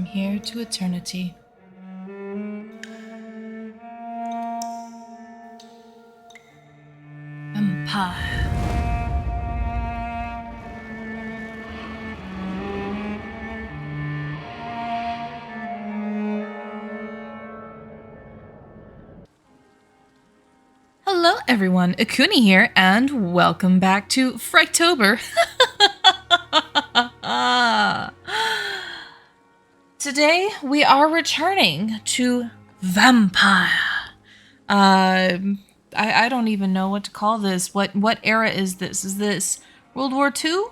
here to eternity. Vampyr. Hello everyone, Akuni here, and welcome back to Frightober. Today we are returning to Vampyr. I don't even know what to call this. What era is this? Is this World War II?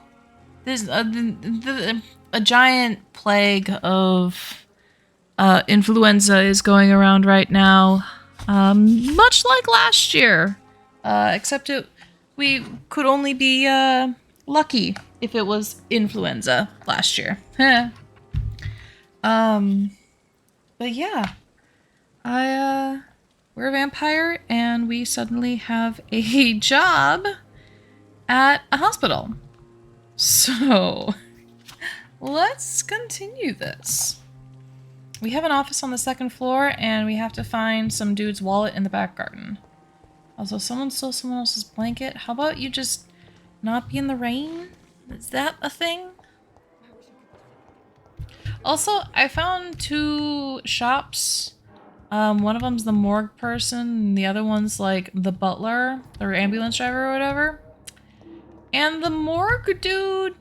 There's a giant plague of influenza is going around right now. Much like last year, except we could only be lucky if it was influenza last year. But yeah, we're a vampire and we suddenly have a job at a hospital. So let's continue this. We have an office on the second floor, and we have to find some dude's wallet in the back garden. Also, someone stole someone else's blanket. How about you just not be in the rain? Is that a thing? Also, I found two shops. One of them's the morgue person, and the other one's like the butler or ambulance driver or whatever. And the morgue dude,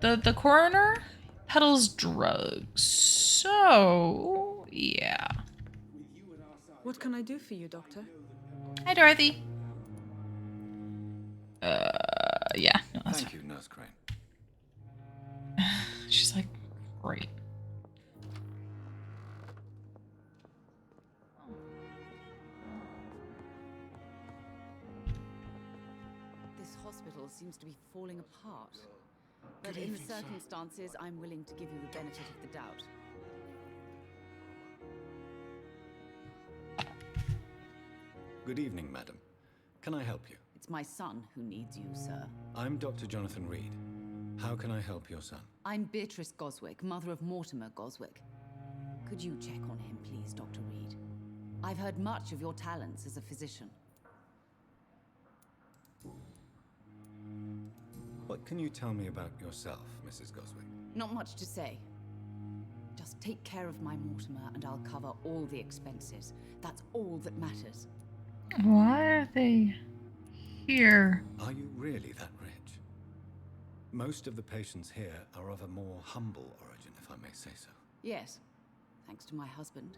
the coroner, peddles drugs. So, yeah. What can I do for you, Doctor? Hi, Dorothy. Yeah. No, that's Thank you, Nurse Crane. fine. She's like, great. This hospital seems to be falling apart. But in the circumstances, I'm willing to give you the benefit of the doubt. Good evening, madam. Can I help you? It's my son who needs you, sir. I'm Dr. Jonathan Reed. How can I help your son? I'm Beatrice Goswick, mother of Mortimer Goswick. Could you check on him, please, Dr. Reed? I've heard much of your talents as a physician. What can you tell me about yourself, Mrs. Goswick? Not much to say. Just take care of my Mortimer and I'll cover all the expenses. That's all that matters. Why are they here? Are you really that rich? Most of the patients here are of a more humble origin, if I may say so. Yes, thanks to my husband.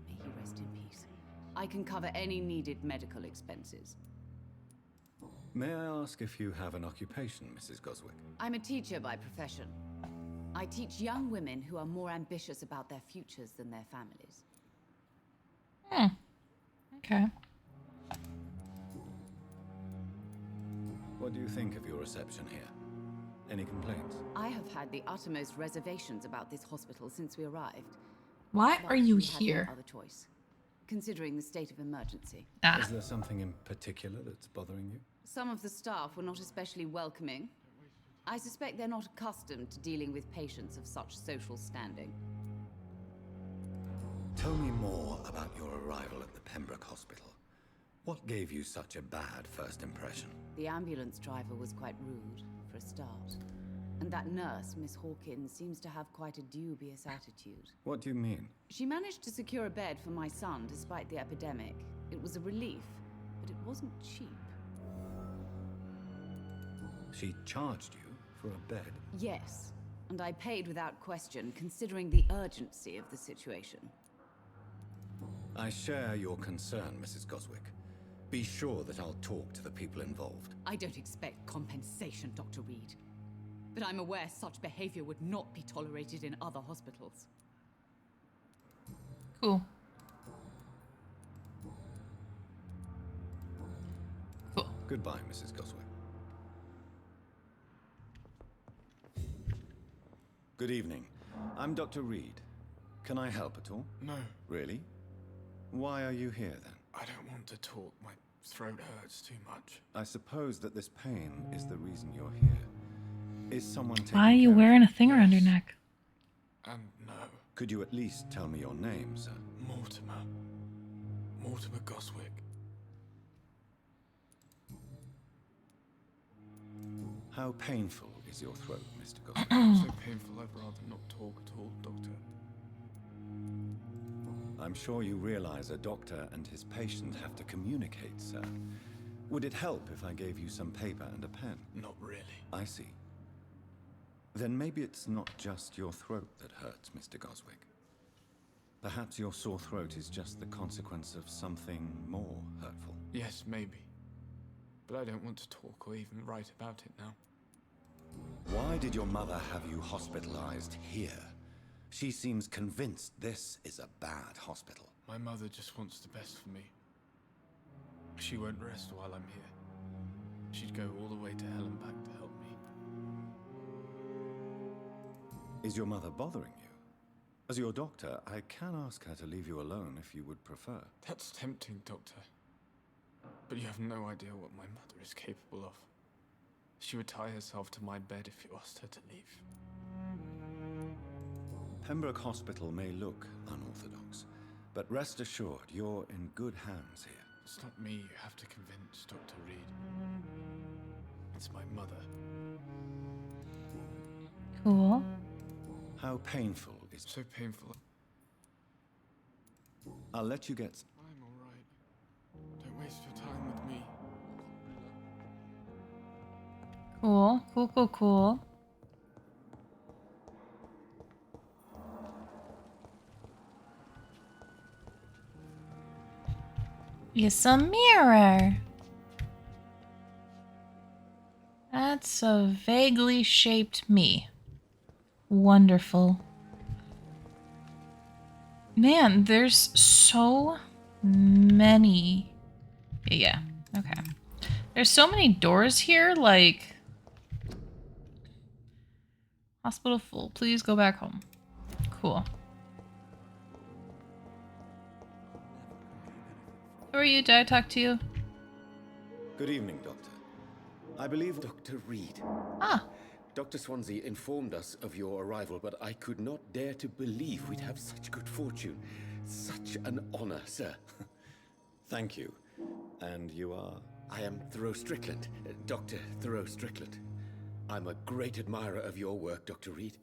May he rest in peace. I can cover any needed medical expenses. May I ask if you have an occupation, Mrs. Goswick? I'm a teacher by profession. I teach young women who are more ambitious about their futures than their families. Okay. What do you think of your reception here? Any complaints? I have had the uttermost reservations about this hospital since we arrived. Why But are you we had no here? other choice, considering the state of emergency. Ah, Is there something in particular that's bothering you? Some of the staff were not especially welcoming. I suspect they're not accustomed to dealing with patients of such social standing. Tell me more about your arrival at the Pembroke Hospital. What gave you such a bad first impression? The ambulance driver was quite rude, for a start. And that nurse, Miss Hawkins, seems to have quite a dubious attitude. What do you mean? She managed to secure a bed for my son despite the epidemic. It was a relief, but it wasn't cheap. She charged you for a bed? Yes, and I paid without question, considering the urgency of the situation. I share your concern, Mrs. Goswick. Be sure that I'll talk to the people involved. I don't expect compensation, Dr. Reed. But I'm aware such behavior would not be tolerated in other hospitals. cool. Cool. Goodbye, Mrs. Goswick. Good evening. I'm Dr. Reed. Can I help at all? No, Really? Why are you here then? I don't want to talk. My throat hurts too much. I suppose that this pain is the reason you're here. Is someone taking Why are you care of wearing a thing around your neck? And no. Could you at least tell me your name, sir? Mortimer. Mortimer Goswick. How painful is your throat, Mr. Goswick? So painful I'd rather not talk at all, Doctor. I'm sure you realize a doctor and his patient have to communicate, sir. Would it help if I gave you some paper and a pen? Not really. I see. Then maybe it's not just your throat that hurts, Mr. Goswick. Perhaps your sore throat is just the consequence of something more hurtful. Yes, maybe. But I don't want to talk or even write about it now. Why did your mother have you hospitalized here? She seems convinced this is a bad hospital. My mother just wants the best for me. She won't rest while I'm here. She'd go all the way to hell and back to help me. Is your mother bothering you? As your doctor, I can ask her to leave you alone if you would prefer. That's tempting, Doctor. But you have no idea what my mother is capable of. She would tie herself to my bed if you asked her to leave. Pembroke Hospital may look unorthodox, but rest assured, you're in good hands here. It's not me you have to convince, Dr. Reed. It's my mother. Cool. How painful is... So painful. I'll let you get... I'm alright. Don't waste your time with me. Cool. Cool, cool, cool. It's a mirror. That's a vaguely shaped me. Wonderful. Man, there's so many. Yeah, okay. There's so many doors here, like... Hospital full. Please go back home. Cool. Who are you? Did I talk to you? Good evening, Doctor. I believe Dr. Reed. Ah. Dr. Swansea informed us of your arrival, but I could not dare to believe we'd have such good fortune. Such an honor, sir. Thank you. And you are? I am Thoreau Strickland, Dr. Thoreau Strickland. I'm a great admirer of your work, Dr. Reed.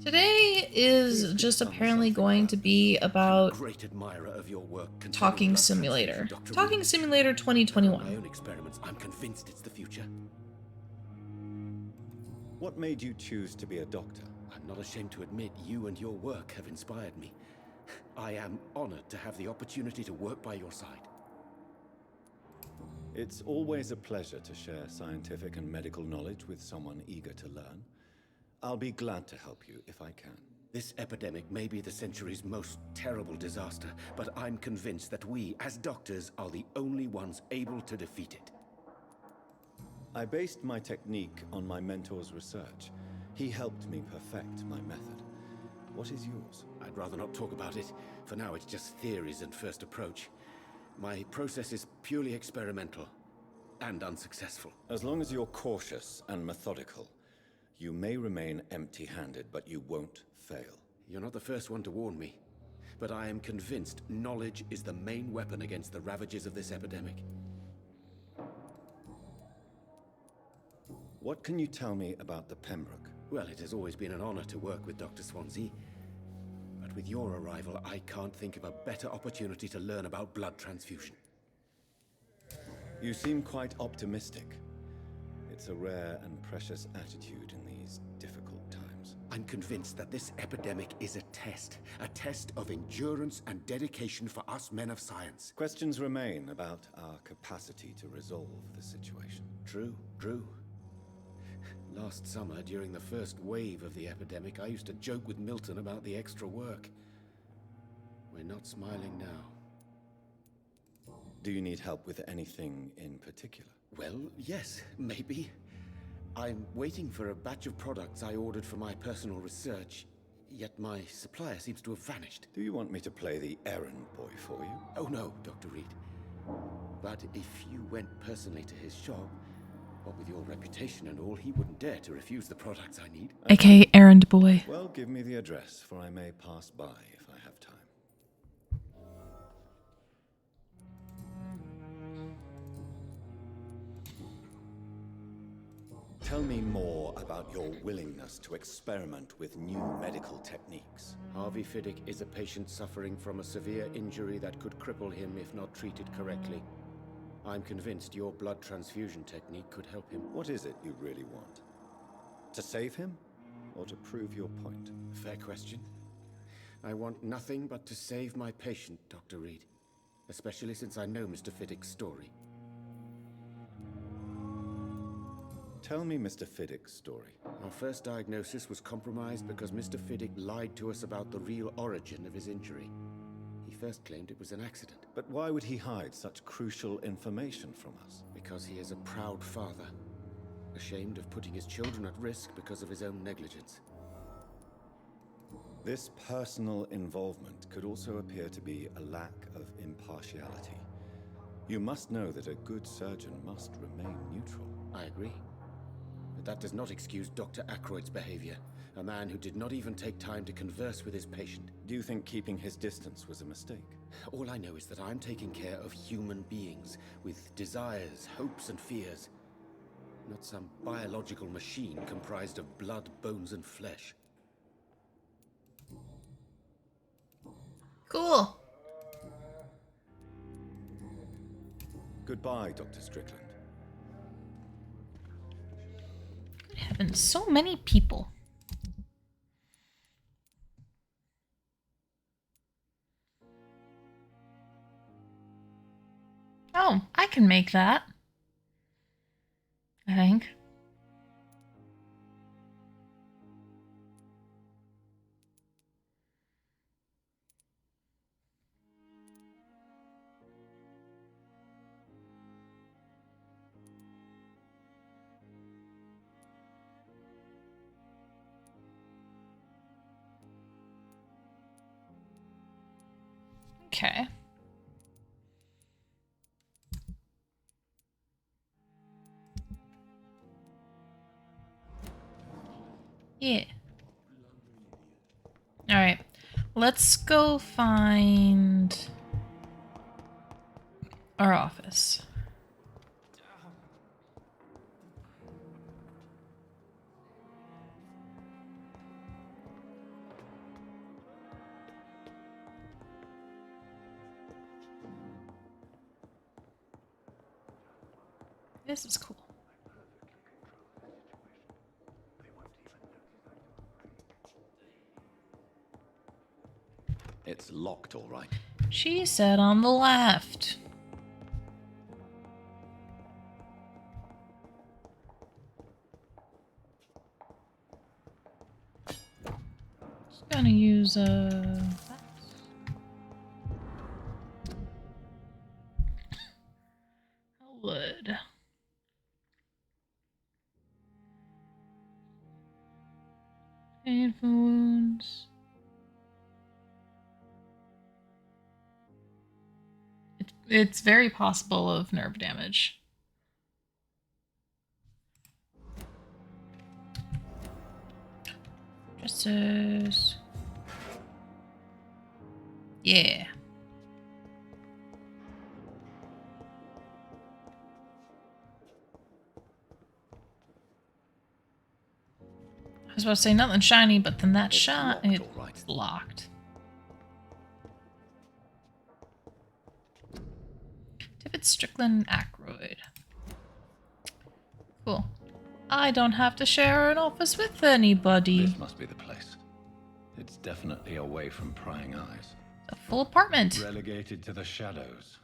Today is just apparently going to be about Great admirer of your work. Talking Simulator. Talking Simulator 2021. My own experiments, I'm convinced it's the future. What made you choose to be a doctor? I'm not ashamed to admit you and your work have inspired me. I am honored to have the opportunity to work by your side. It's always a pleasure to share scientific and medical knowledge with someone eager to learn. I'll be glad to help you if I can. This epidemic may be the century's most terrible disaster, but I'm convinced that we, as doctors, are the only ones able to defeat it. I based my technique on my mentor's research. He helped me perfect my method. What is yours? I'd rather not talk about it. For now, it's just theories and first approach. My process is purely experimental and unsuccessful. As long as you're cautious and methodical, you may remain empty-handed, but you won't fail. You're not the first one to warn me, but I am convinced knowledge is the main weapon against the ravages of this epidemic. What can you tell me about the Pembroke? Well, it has always been an honor to work with Dr. Swansea. But with your arrival, I can't think of a better opportunity to learn about blood transfusion. You seem quite optimistic. It's a rare and precious attitude in these difficult times. I'm convinced that this epidemic is a test of endurance and dedication for us men of science. Questions remain about our capacity to resolve the situation. True. Last summer, during the first wave of the epidemic, I used to joke with Milton about the extra work. We're not smiling now. Do you need help with anything in particular? Well, yes, maybe. I'm waiting for a batch of products I ordered for my personal research, yet my supplier seems to have vanished. Do you want me to play the errand boy for you? Oh no, Dr. Reed. But if you went personally to his shop, What with your reputation and all, he wouldn't dare to refuse the products I need. AKA errand boy. Well, give me the address, for I may pass by if I have time. Tell me more about your willingness to experiment with new medical techniques. Harvey Fiddick is a patient suffering from a severe injury that could cripple him if not treated correctly. I'm convinced your blood transfusion technique could help him. What is it you really want? To save him? Or to prove your point? Fair question. I want nothing but to save my patient, Dr. Reed. Especially since I know Mr. Fiddick's story. Tell me Mr. Fiddick's story. Our first diagnosis was compromised because Mr. Fiddick lied to us about the real origin of his injury. He first claimed it was an accident. But why would he hide such crucial information from us? Because he is a proud father, ashamed of putting his children at risk because of his own negligence. This personal involvement could also appear to be a lack of impartiality. You must know that a good surgeon must remain neutral. I agree. But that does not excuse Dr. Ackroyd's behavior, a man who did not even take time to converse with his patient. Do you think keeping his distance was a mistake? All I know is that I'm taking care of human beings with desires, hopes, and fears. Not some biological machine comprised of blood, bones, and flesh. Cool. Goodbye, Dr. Strickland. Good heavens, so many people. Oh, I can make that. I think. Okay. Yeah. All right. Let's go find our office. This is cool. It's locked, all right. She said on the left. Just gonna use wood. Painful wounds. It's very possible of nerve damage. Justice. Yeah. I was about to say nothing shiny, but then that It's shot, locked, it's all right. locked. Tippett, Strickland, Ackroyd. Cool. I don't have to share an office with anybody. This must be the place. It's definitely away from prying eyes. A full apartment. Relegated to the shadows.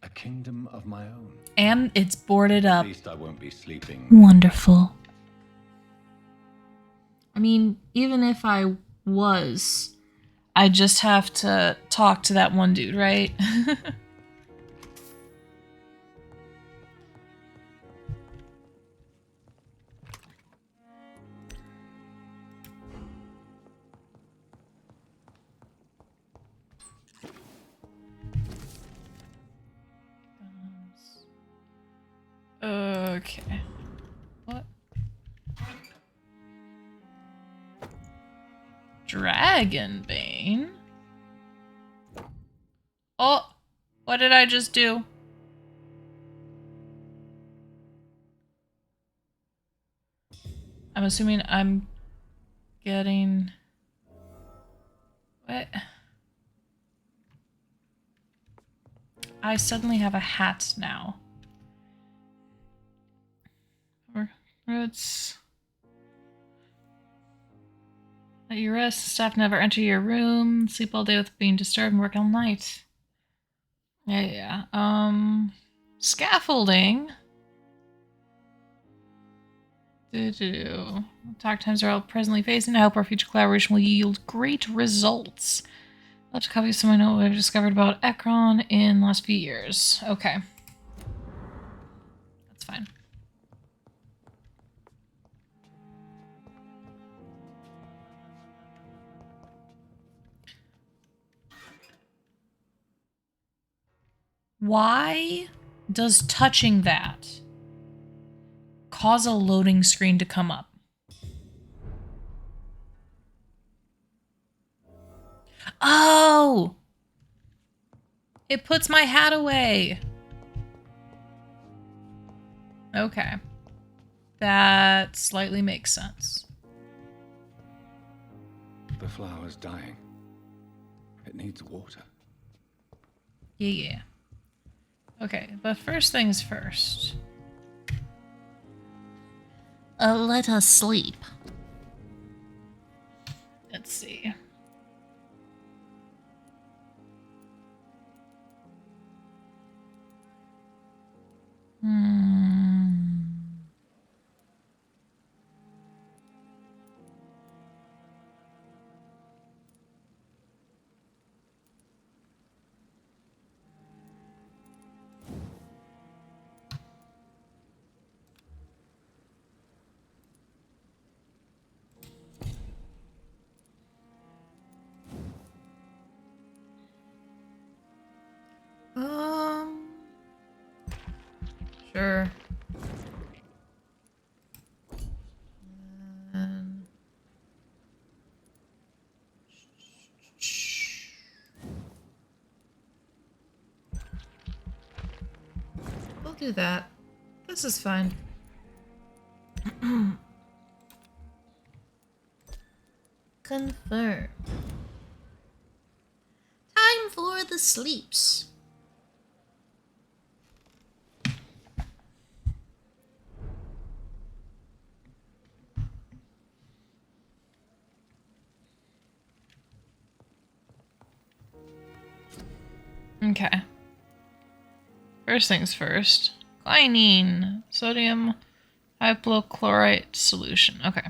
A kingdom of my own. And it's boarded At up. least I won't be sleeping. Wonderful. I mean, even if I was, I just have to talk to that one dude, right? Okay. Dragonbane? Oh, what did I just do? I'm assuming I'm getting... What? I suddenly have a hat now. It's... Let you rest, staff never enter your room, sleep all day with being disturbed, and work all night. Yeah. Scaffolding. Talk times are all presently facing. I hope our future collaboration will yield great results. I'll have to copy some of what I've discovered about Ekron in the last few years. Okay. That's fine. Why does touching that cause a loading screen to come up? Oh! It puts my hat away. Okay. That slightly makes sense. The flower's dying. It needs water. Yeah. Okay, but first things first. Let us sleep. Let's see. Sure. We'll do that. This is fine. Confirm. Time for the sleeps. Okay. First things first. Quinine. Sodium hypochlorite solution. Okay.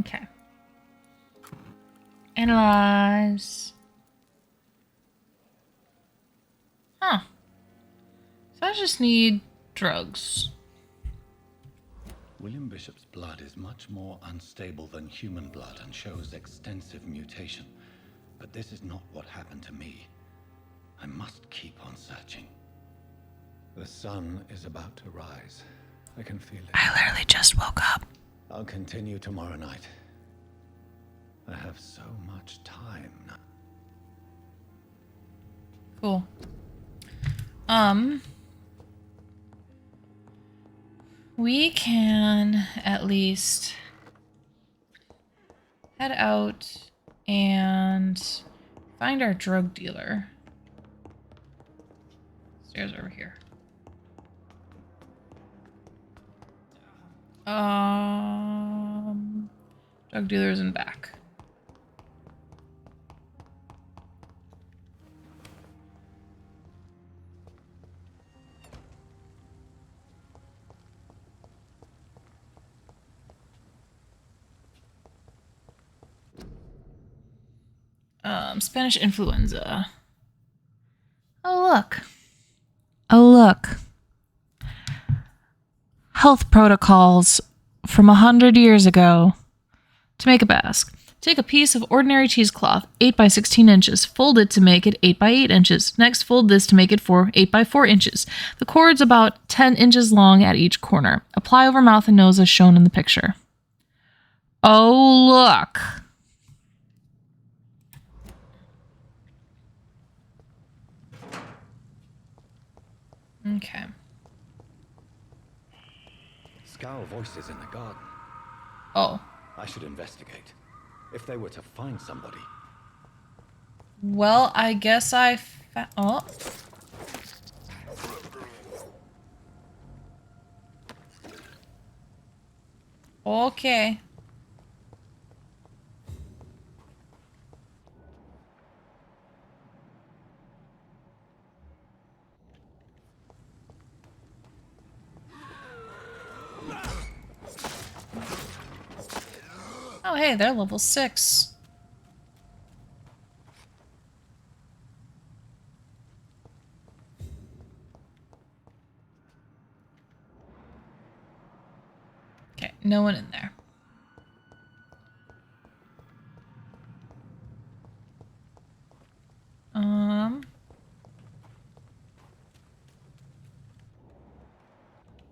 Okay. Analyze. Huh. So I just need drugs. William Bishop's blood is much more unstable than human blood and shows extensive mutation. But this is not what happened to me. I must keep on searching. The sun is about to rise. I can feel it. I literally just woke up. I'll continue tomorrow night. I have so much time now. Cool. We can at least head out and find our drug dealer. Stairs over here. Drug dealer's in back. Spanish influenza. look. Oh, look. Health protocols from 100 years ago. To make a basque, take a piece of ordinary cheesecloth, 8 by 16 inches, fold it to make it 8 by 8 inches. Next, fold this to make it 8 by 4 inches. The cord's about 10 inches long at each corner. Apply over mouth and nose as shown in the picture. Oh, look. Okay. Scowl voices in the garden. Oh. I should investigate. If they were to find somebody. Well, I guess oh. Okay. Oh, hey, they're level 6. Okay, no one in there.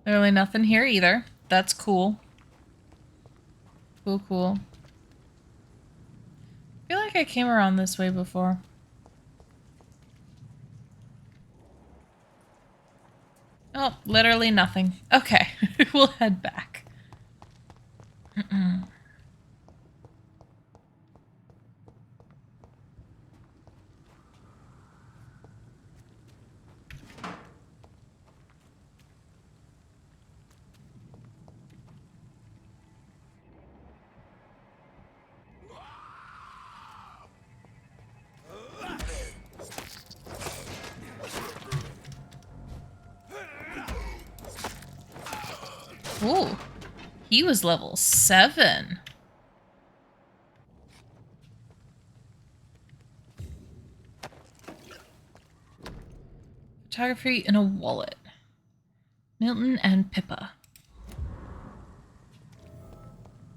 Literally nothing here either. That's cool. Cool. I feel like I came around this way before. Oh, literally nothing. Okay, we'll head back. Ooh, he was level 7. Photography in a wallet. Milton and Pippa.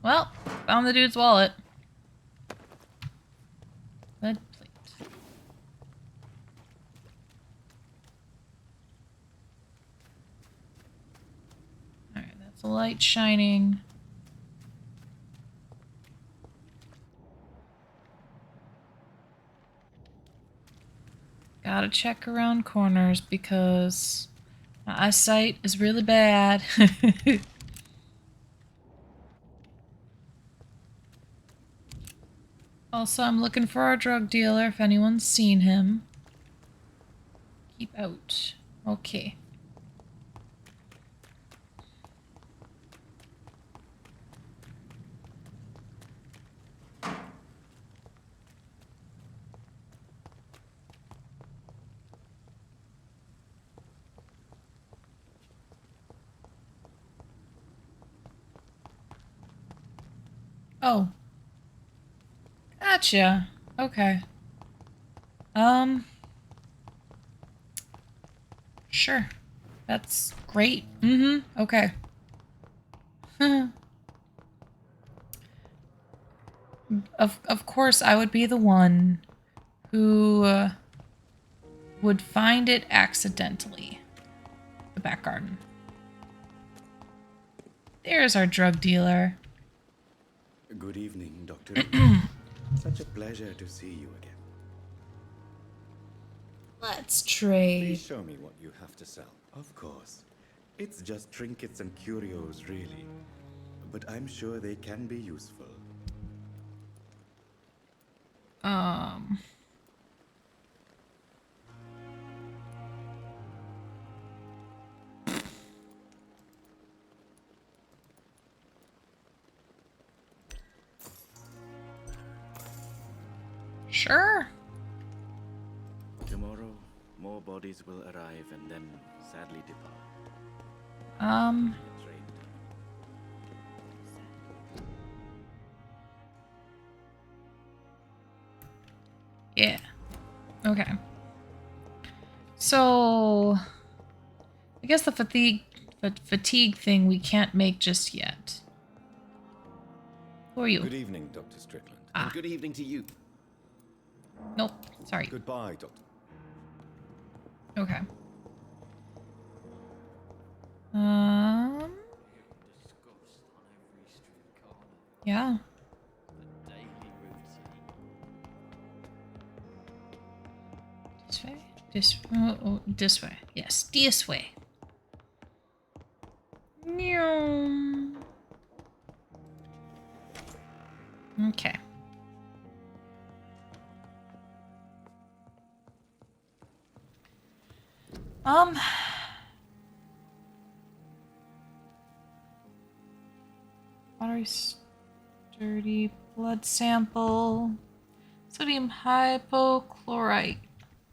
Well, found the dude's wallet. Lead plate. Alright, that's a light shining. Gotta check around corners because my eyesight is really bad. Also, I'm looking for our drug dealer if anyone's seen him. Keep out. Okay. Oh. Gotcha. Okay. Sure. That's great. Okay. Of course, I would be the one who would find it accidentally. The back garden. There's our drug dealer. Good evening, Doctor. Such a pleasure to see you again. Let's Please trade. show me what you have to sell. Of course. It's just trinkets and curios, really. But I'm sure they can be useful. Sure. Tomorrow, more bodies will arrive and then sadly depart. Yeah. Okay. So, I guess the fatigue thing we can't make just yet. Who are you? Good evening, Dr. Strickland. Ah. And good evening to you. Nope. Sorry. Goodbye, Doctor. Okay. Um. Yeah. This way. This way. Yes, this way. Meow. Okay. Watery, sturdy blood sample. Sodium hypochlorite.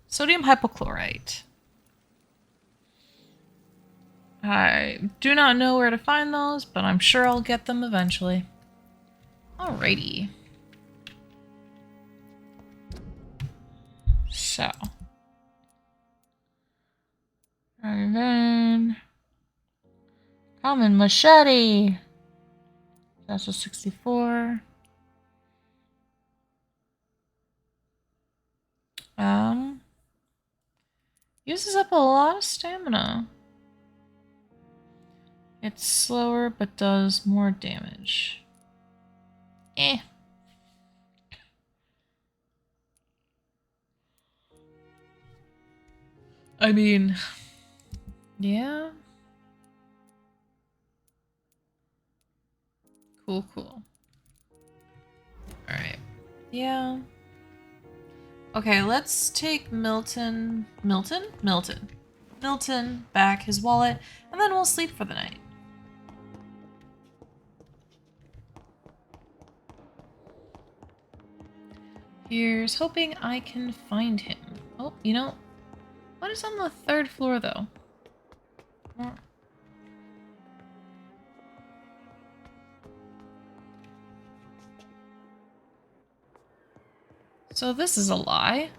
Sodium hypochlorite. I do not know where to find those, but I'm sure I'll get them eventually. Alrighty. So. And then... Common machete. That's a 64. Uses up a lot of stamina. It's slower, but does more damage. Eh. I mean, yeah. Cool, cool. Alright. Yeah. Okay, let's take Milton back his wallet, and then we'll sleep for the night. Here's hoping I can find him. Oh, you know, what is on the 3rd floor, though? So this is a lie.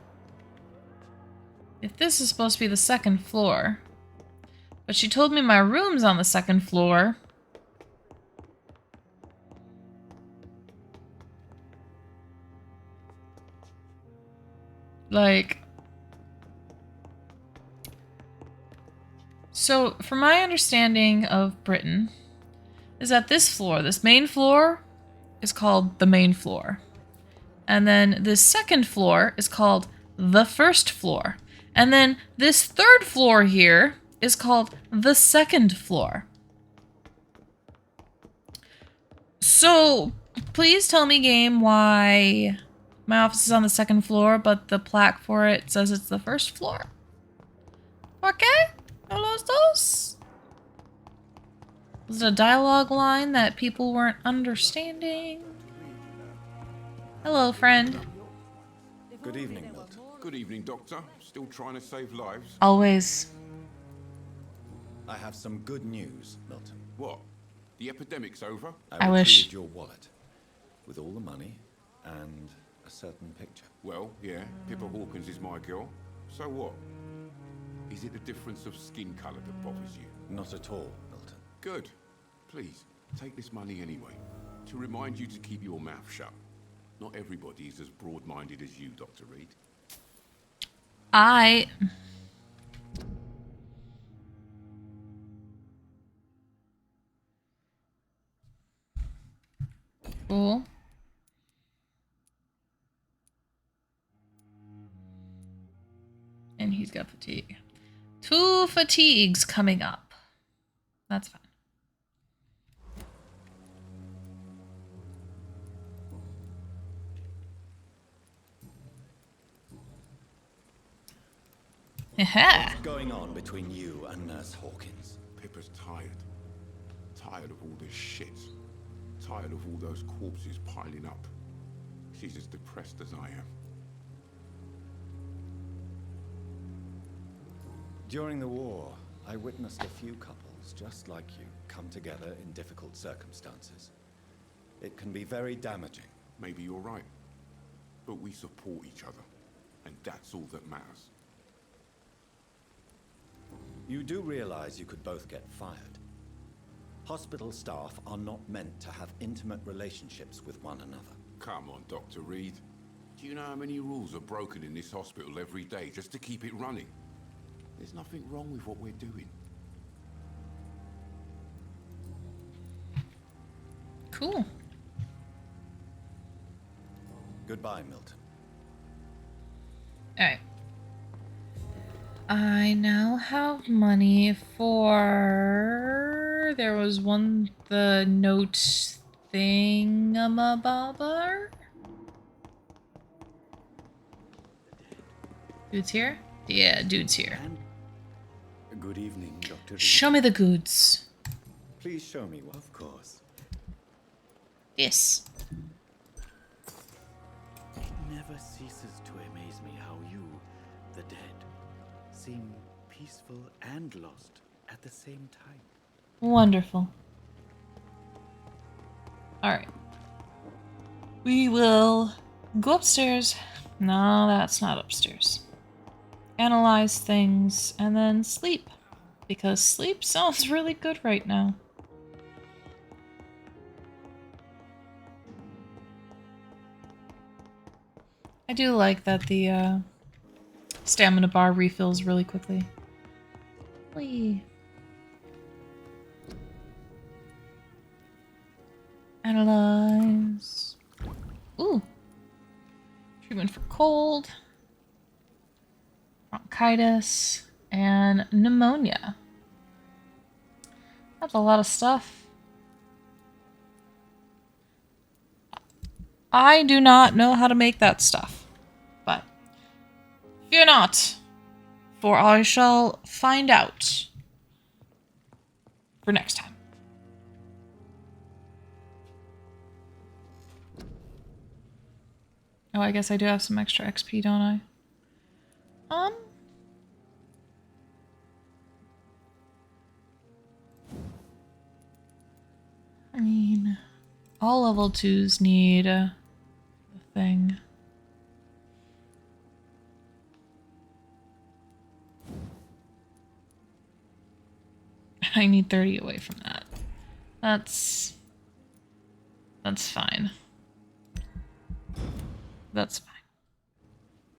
If this is supposed to be the 2nd floor, but she told me my room's on the 2nd floor. Like, so from my understanding of Britain, is that this floor, this main floor, is called the main floor. And then this 2nd floor is called the 1st floor. And then this 3rd floor here is called the 2nd floor. So, please tell me, game, why my office is on the 2nd floor, but the plaque for it says it's the 1st floor. Okay? ¿No los dos? Was it a dialogue line that people weren't understanding? Hello, friend. Good evening, Milton. Good evening, Doctor. Still trying to save lives? Always. I have some good news, Milton. What? The epidemic's over? I wish. Retrieved your wallet with all the money and a certain picture. Well, yeah, Pippa Hawkins is my girl. So what? Is it the difference of skin colour that bothers you? Not at all, Milton. Good. Please, take this money anyway. To remind you to keep your mouth shut. Not everybody is as broad-minded as you, Dr. Reed. Cool. And he's got fatigue. 2 fatigues coming up. That's fine. What's going on between you and Nurse Hawkins? Pippa's tired. Tired of all this shit. Tired of all those corpses piling up. She's as depressed as I am. During the war, I witnessed a few couples just like you come together in difficult circumstances. It can be very damaging. Maybe you're right. But we support each other. And that's all that matters. You do realize you could both get fired. Hospital staff are not meant to have intimate relationships with one another. Come on, Dr. Reed. Do you know how many rules are broken in this hospital every day just to keep it running? There's nothing wrong with what we're doing. Cool. Goodbye, Milton. Alright. I now have money for... There was the note thingamabobber? Dude's here? Yeah, dude's here. Good evening, Dr. Reed. Show me the goods. Please show me one. Of course. Yes. It never ceases to amaze me how you, the dead, seem peaceful and lost at the same time. Wonderful. Alright. We will go upstairs. No, that's not upstairs. Analyze things, and then sleep. Because sleep sounds really good right now. I do like that the stamina bar refills really quickly. Whee. Analyze. Ooh. Treatment for cold, bronchitis, and pneumonia. That's a lot of stuff. I do not know how to make that stuff, but fear not, for I shall find out for next time. Oh, I guess I do have some extra XP, don't I? I mean, all level 2s need the thing. I need 30 away from that. That's fine. That's fine.